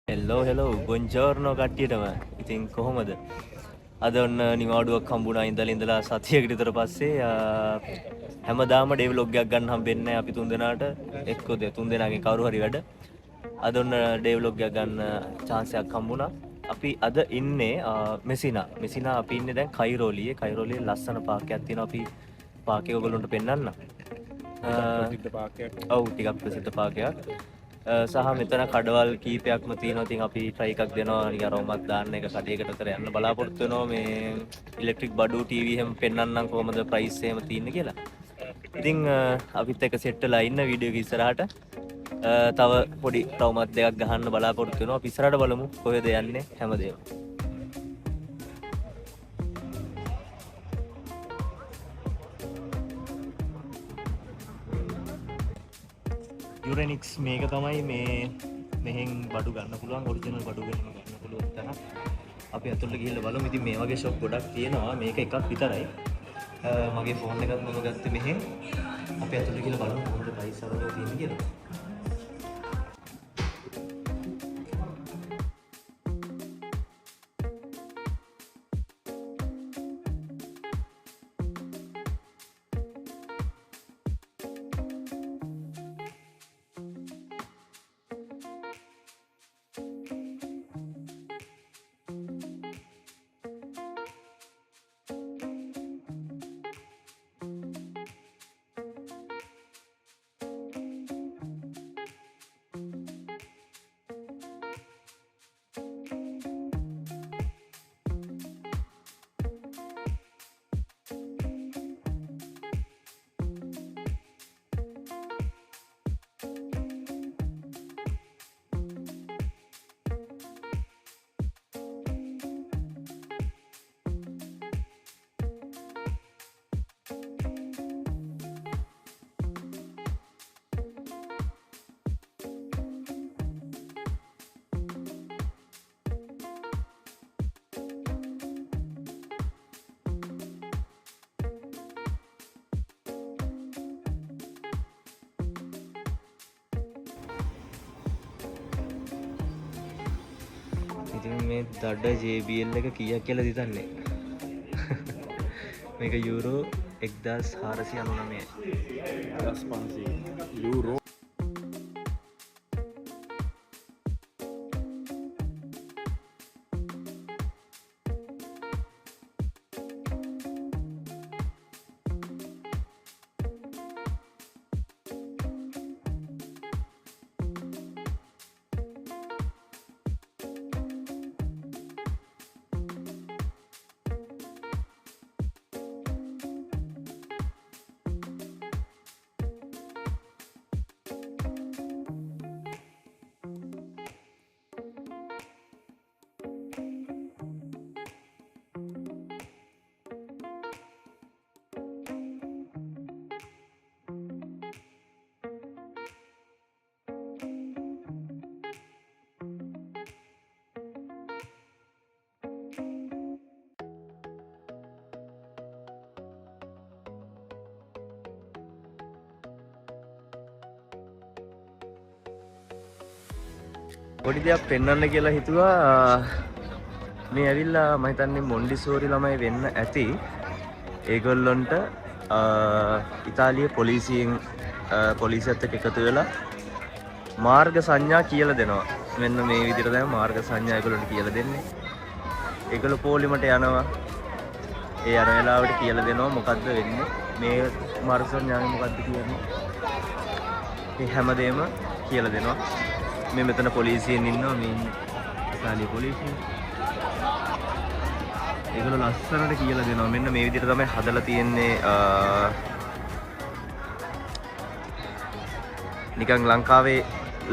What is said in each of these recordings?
හෙල්ලෝ ගොන්චෝර්නෝ කට්ටියටම ඉතින් කොහොමද අද ඔන්න නිවාඩුවක් හම්බුණා ඉඳලා සතියකට විතර පස්සේ හැමදාම ඩේ ව්ලොග් එකක් ගන්න හම්බෙන්නේ නැහැ අපි තුන්දෙනාට එක්ක තුන්දෙනාගෙන් කවුරු හරි වැඩ අද ඔන්න ඩේ ව්ලොග් එකක් ගන්න chance එකක් හම්බුණා අපි අද ඉන්නේ මෙසිනා අපි ඉන්නේ දැන් කයිරෝලියේ ලස්සන පාර්කයක් තියෙනවා අපි පාර්කේ ඔයගොල්ලන්ට පෙන්නන්න ඔව් ටිකක් ප්‍රසිද්ධ පාර්කයක් සහ මෙතන කඩවල් කීපයක්ම තියෙනවා. ඉතින් අපි try එකක් දෙනවා නිකන් රොමක් දාන්න එක කඩේකට උතර යන්න බලාපොරොත්තු වෙනවා මේ ඉලෙක්ට්‍රික් බඩු ටීවී එහෙම පෙන්වන්නම් කොහමද ප්‍රයිස් එහෙම තියෙන්නේ කියලා. ඉතින් අපිත් එක්ක සෙට් වෙලා ඉන්න වීඩියෝ එක ඉස්සරහට තව පොඩි රොමක් දෙකක් ගහන්න බලාපොරොත්තු වෙනවා. අපි ඉස්සරහට බලමු කොහෙද යන්නේ හැමදේම. යුරෙනික්ස් මේක තමයි මේ මෙහෙන් බඩු ගන්න පුළුවන් ඔරිජිනල් බඩු ගන්න පුළුවන් තැන. අපි අතුල්ට ගිහිල්ලා බලමු. ඉතින් මේ වගේ ෂොප් ගොඩක් තියෙනවා. මේක එකක් විතරයි. මගේ ෆෝන් එකත් මම ගත්තේ මෙහෙන්. අපි අතුල්ට ගිහිල්ලා බලමු කොහොමද ප්‍රයිස් අරගෙන තියෙන්නේ කියලා. ඉතින් මේ දඩ JBL එක කීයක් කියලාද හිතන්නේ? මේක යූරෝ 1499. 1500 යූරෝ. පොඩි දෙයක් පෙන්වන්න කියලා හිතුවා. මේ ඇවිල්ලා මම හිතන්නේ මොන්ඩිසෝරි ළමයි වෙන්න ඇති. ඒගොල්ලන්ට ඉතාලියේ පොලිසියත් එක්ක එකතු වෙලා මාර්ග සංඥා කියලා දෙනවා. මෙන්න මේ විදිහට තමයි මාර්ග සංඥා ඒගොල්ලන්ට කියලා දෙන්නේ. ඒගොල්ලෝ පොලිමට යනවා. ඒ යන වෙලාවට කියලා දෙනවා මොකද්ද වෙන්නේ. මේ මාර්ග සංඥාවේ මොකද්ද කියන්නේ. මේ හැමදේම කියලා දෙනවා. මේ මෙතන පොලිසියෙන් ඉන්නවා මේ ඉතාලියේ පොලිසිය. ඒගොල්ලෝ ලස්සනට කියලා දෙනවා. මෙන්න මේ විදිහට තමයි හදලා තියෙන්නේ. නිකන් ලංකාවේ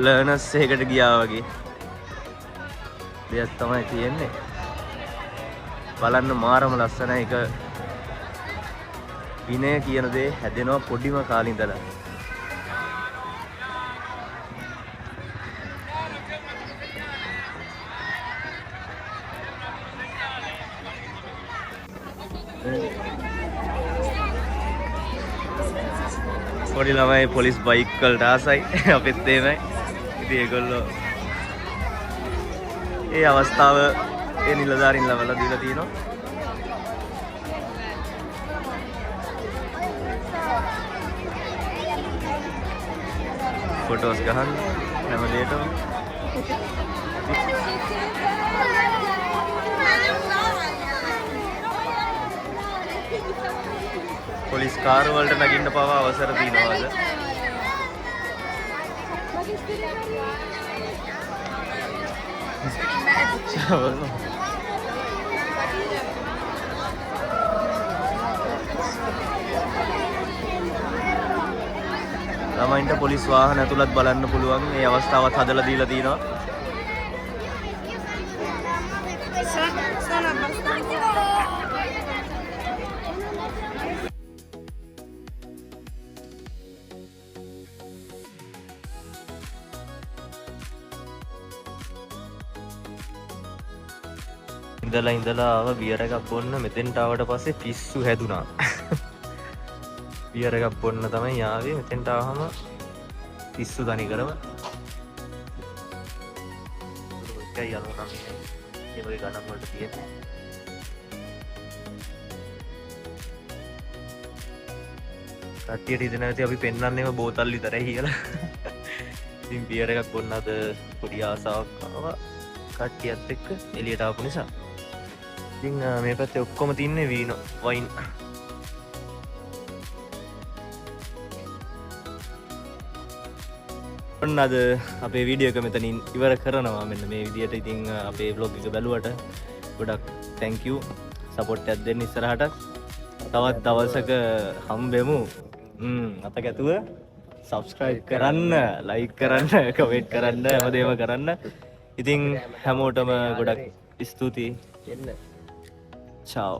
ලර්නර්ස් එකකට ගියා වගේ දෙයක් තමයි තියෙන්නේ. බලන්න මාරම ලස්සනයි. ඒක විනය කියන දේ හැදෙනවා පොඩිම කාලේ ඉඳලා. පොඩි ළමයි පොලිස් බයික් වලට ආසයි අපිත් එහෙමයි. ඉතින් ඒගොල්ලෝ ඒ අවස්ථාව ඒ නිලධාරීන් ලබලා දීලා තියෙනවා. ෆොටෝස් ගහන්න හැම දෙයකම. පොලිස් කාර් වලට නගින්න පවා අවසර තියනවාද? ළමයින්ට පොලිස් වාහන ඇතුළත් බලන්න පුළුවන්. මේ අවස්ථාවත් හදලා දීලා තියෙනවා. ඉඳලා ආව බියර් එකක් බොන්න. මෙතෙන්ට ආවට පස්සේ පිස්සු හැදුනා. බියර් එකක් බොන්න තමයි ආවේ. මෙතෙන්ට ආවම පිස්සු තනි කරම. ඒකයි යනවා නම් මේ වගේ ගණන් වලට තියෙන්නේ. කට්ටියට හිතෙනවා ඇති අපි පෙන්වන්නේම බෝතල් විතරයි කියලා. ඉතින් බියර් එකක් බොන්න අද පොඩි ආසාවක් ආවා කට්ටියත් එක්ක එළියට ආපු නිසා. ඉතින් මේ පැත්තේ ඔක්කොම තින්නේ වීනෝ වයින්. ඔන්න අද අපේ වීඩියෝ එක මෙතනින් ඉවර කරනවා. මෙන්න මේ විදියට. ඉතින් අපේ vlog එක බැලුවට ගොඩක් thank you. support එකක් දෙන්න ඉස්සරහට. තවත් දවසක හම්බෙමු. අතක ඇතුව subscribe කරන්න, like කරන්න, comment කරන්න, හැමදේම කරන්න. ඉතින් හැමෝටම ගොඩක් ස්තුතියි. Ciao.